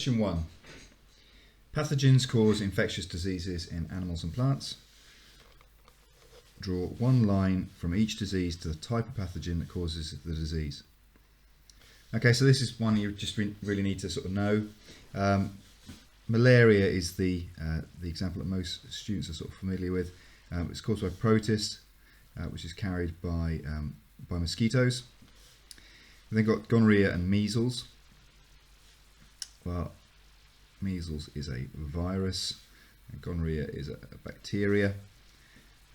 Question 1. Pathogens cause infectious diseases in animals and plants. Draw one line from each disease to the type of pathogen that causes the disease. Okay, so this is one you just really need to sort of know. Malaria is the example that most students are sort of familiar with. It's caused by protists, which is carried by mosquitoes. We've then got gonorrhea and measles. Well, measles is a virus, and gonorrhea is a bacteria.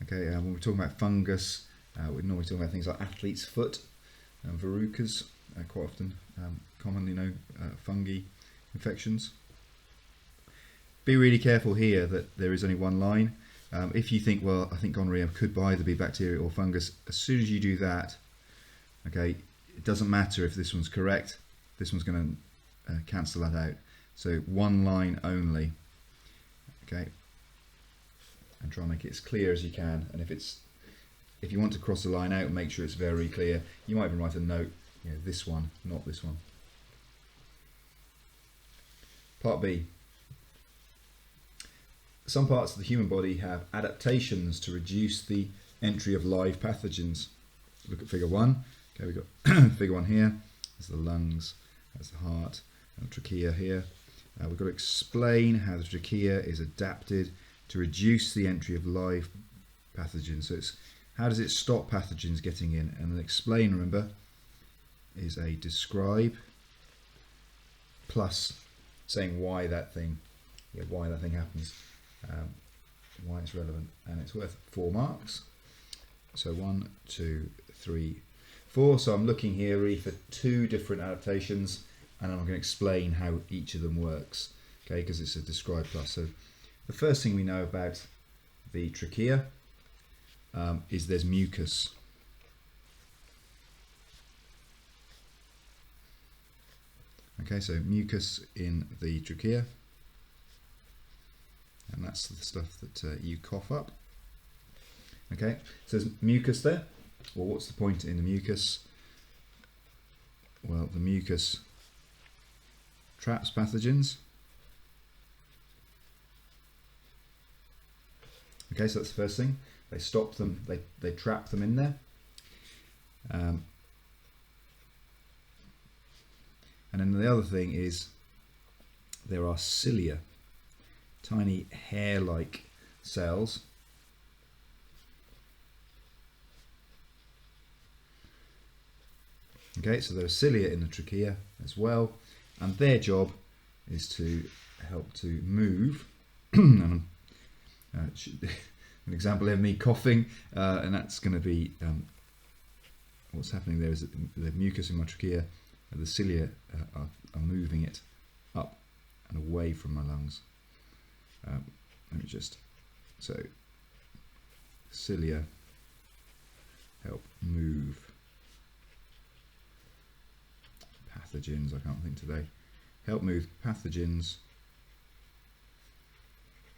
Okay, when we're talking about fungus, we're normally talking about things like athlete's foot and verrucas, quite often commonly known fungi infections. Be really careful here that there is only one line. If you think, well, I think gonorrhea could either be bacteria or fungus, as soon as you do that, okay, it doesn't matter if this one's correct, this one's going to cancel that out. So one line only, okay, and try and make it as clear as you can. And if you want to cross the line out, make sure it's very clear. You might even write a note, you know, this one, not this one. Part B. Some parts of the human body have adaptations to reduce the entry of live pathogens. Look at figure 1. Okay, we've got figure 1 here. There's the lungs, there's the heart, and the trachea here. We've got to explain how the trachea is adapted to reduce the entry of live pathogens. So it's how does it stop pathogens getting in? And then explain, remember, is a describe plus saying why that thing happens, why it's relevant, and it's worth 4 marks. So 1, 2, 3, 4. So I'm looking here really for 2 different adaptations, and I'm going to explain how each of them works, okay, because it's a describe plus. So the first thing we know about the trachea is there's mucus. Okay, so mucus in the trachea, and that's the stuff that you cough up. Okay, so there's mucus there. Well, what's the point in the mucus? Well, the mucus traps pathogens. Okay, so that's the first thing. They stop them, they trap them in there. And then the other thing is there are cilia, tiny hair-like cells. Okay, so there are cilia in the trachea as well, and their job is to help to move. And an example of me coughing, and that's going to be what's happening there is that the mucus in my trachea, the cilia are moving it up and away from my lungs. Let me just, so cilia help move pathogens, I can't think today, help move pathogens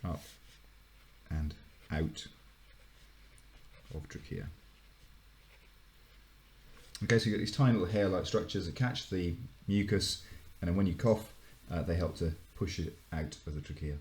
up and out of trachea. Okay, so you get these tiny little hair-like structures that catch the mucus, and then when you cough, they help to push it out of the trachea.